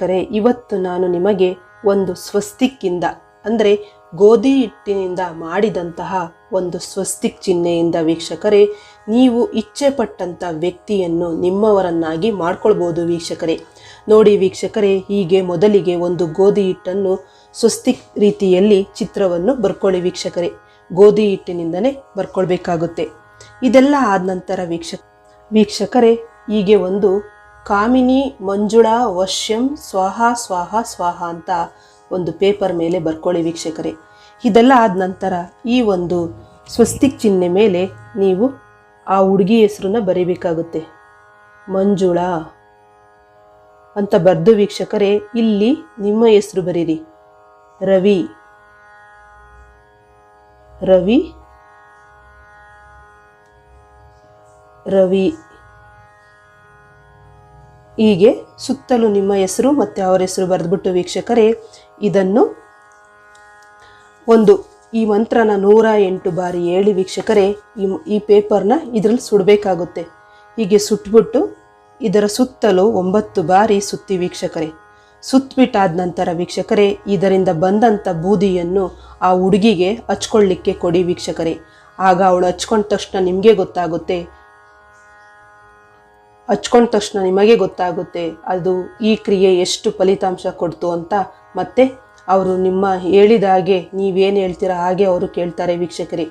ಕರೆ ಇವತ್ತು ನಾನು ನಿಮಗೆ ಒಂದು ಸ್ವಸ್ತಿಕ್ಕಿಂದ ಅಂದರೆ ಗೋಧಿ ಹಿಟ್ಟಿನಿಂದ ಮಾಡಿದಂತಹ ಒಂದು ಸ್ವಸ್ತಿಕ್ ಚಿಹ್ನೆಯಿಂದ ವೀಕ್ಷಕರೇ ನೀವು ಇಚ್ಛೆ ಪಟ್ಟಂಥ ವ್ಯಕ್ತಿಯನ್ನು ನಿಮ್ಮವರನ್ನಾಗಿ ಮಾಡ್ಕೊಳ್ಬೋದು ವೀಕ್ಷಕರೇ. ನೋಡಿ ವೀಕ್ಷಕರೇ, ಹೀಗೆ ಮೊದಲಿಗೆ ಒಂದು ಗೋಧಿ ಹಿಟ್ಟನ್ನು ಸ್ವಸ್ತಿಕ್ ರೀತಿಯಲ್ಲಿ ಚಿತ್ರವನ್ನು ಬರ್ಕೊಳ್ಳಿ ವೀಕ್ಷಕರೇ. ಗೋಧಿ ಹಿಟ್ಟಿನಿಂದನೇ ಬರ್ಕೊಳ್ಬೇಕಾಗುತ್ತೆ. ಇದೆಲ್ಲ ಆದ ನಂತರ ವೀಕ್ಷಕರೇ ಹೀಗೆ ಒಂದು ಕಾಮಿನಿ ಮಂಜುಳಾ ವಶ್ಯಂ ಸ್ವಾಹ ಸ್ವಾಹ ಸ್ವಾಹ ಅಂತ ಒಂದು ಪೇಪರ್ ಮೇಲೆ ಬರ್ಕೊಳ್ಳಿ ವೀಕ್ಷಕರೇ. ಇದೆಲ್ಲ ಆದ ನಂತರ ಈ ಒಂದು ಸ್ವಸ್ತಿಕ್ ಚಿಹ್ನೆ ಮೇಲೆ ನೀವು ಆ ಹುಡುಗಿ ಹೆಸರನ್ನ ಬರೀಬೇಕಾಗುತ್ತೆ. ಮಂಜುಳಾ ಅಂತ ಬರೆದು ವೀಕ್ಷಕರೇ ಇಲ್ಲಿ ನಿಮ್ಮ ಹೆಸರು ಬರೀರಿ. ರವಿ ರವಿ ರವಿ ಹೀಗೆ ಸುತ್ತಲೂ ನಿಮ್ಮ ಹೆಸರು ಮತ್ತು ಅವರ ಹೆಸರು ಬರೆದ್ಬಿಟ್ಟು ವೀಕ್ಷಕರೇ ಇದನ್ನು ಈ ಮಂತ್ರನ 108 ಬಾರಿ ಹೇಳಿ ವೀಕ್ಷಕರೇ ಈ ಪೇಪರ್ನ ಇದರಲ್ಲಿ ಸುಡಬೇಕಾಗುತ್ತೆ. ಹೀಗೆ ಸುಟ್ಬಿಟ್ಟು ಇದರ ಸುತ್ತಲೂ 9 ಬಾರಿ ಸುತ್ತಿ ವೀಕ್ಷಕರೇ. ಸುತ್ತಬಿಟ್ಟಾದ ನಂತರ ವೀಕ್ಷಕರೇ ಇದರಿಂದ ಬಂದಂಥ ಬೂದಿಯನ್ನು ಆ ಹುಡುಗಿಗೆ ಹಚ್ಕೊಳ್ಳಿಕ್ಕೆ ಕೊಡಿ ವೀಕ್ಷಕರೇ. ಆಗ ಅವಳು ಹಚ್ಕೊಂಡ ತಕ್ಷಣ ನಿಮಗೆ ಗೊತ್ತಾಗುತ್ತೆ ಅದು ಈ ಕ್ರಿಯೆ ಎಷ್ಟು ಫಲಿತಾಂಶ ಕೊಡ್ತು ಅಂತ. ಮತ್ತೆ ಅವರು ನಿಮ್ಮ ಹೇಳಿದ ಹಾಗೆ ನೀವೇನು ಹೇಳ್ತೀರ ಹಾಗೆ ಅವರು ಕೇಳ್ತಾರೆ ವೀಕ್ಷಕರೇ.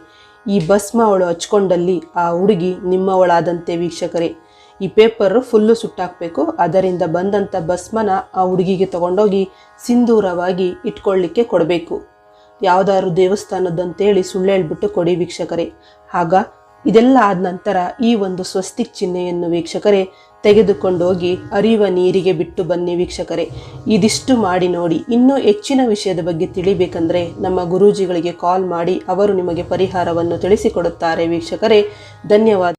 ಈ ಭಸ್ಮ ಅವಳು ಹಚ್ಕೊಂಡಲ್ಲಿ ಆ ಹುಡುಗಿ ನಿಮ್ಮವಳಾದಂತೆ ವೀಕ್ಷಕರೇ. ಈ ಪೇಪರ್ ಫುಲ್ಲು ಸುಟ್ಟಾಕಬೇಕು. ಅದರಿಂದ ಬಂದಂಥ ಭಸ್ಮನ ಆ ಹುಡುಗಿಗೆ ತಗೊಂಡೋಗಿ ಸಿಂಧೂರವಾಗಿ ಇಟ್ಕೊಳ್ಳಿಕ್ಕೆ ಕೊಡಬೇಕು. ಯಾವುದಾದ್ರು ದೇವಸ್ಥಾನದಂತೇಳಿ ಸುಳ್ಳು ಹೇಳ್ಬಿಟ್ಟು ಕೊಡಿ ವೀಕ್ಷಕರೇ. ಆಗ ಇದೆಲ್ಲ ಆದ ನಂತರ ಈ ಒಂದು ಸ್ವಸ್ತಿಕ್ ಚಿಹ್ನೆಯನ್ನು ವೀಕ್ಷಕರೇ ತೆಗೆದುಕೊಂಡು ಹೋಗಿ ಹರಿಯುವ ನೀರಿಗೆ ಬಿಟ್ಟು ಬನ್ನಿ ವೀಕ್ಷಕರೇ. ಇದಿಷ್ಟು ಮಾಡಿ ನೋಡಿ. ಇನ್ನೂ ಹೆಚ್ಚಿನ ವಿಷಯದ ಬಗ್ಗೆ ತಿಳಿಬೇಕಂದ್ರೆ ನಮ್ಮ ಗುರೂಜಿಗಳಿಗೆ ಕಾಲ್ ಮಾಡಿ ಅವರು ನಿಮಗೆ ಪರಿಹಾರವನ್ನು ತಿಳಿಸಿಕೊಡುತ್ತಾರೆ ವೀಕ್ಷಕರೇ. ಧನ್ಯವಾದ.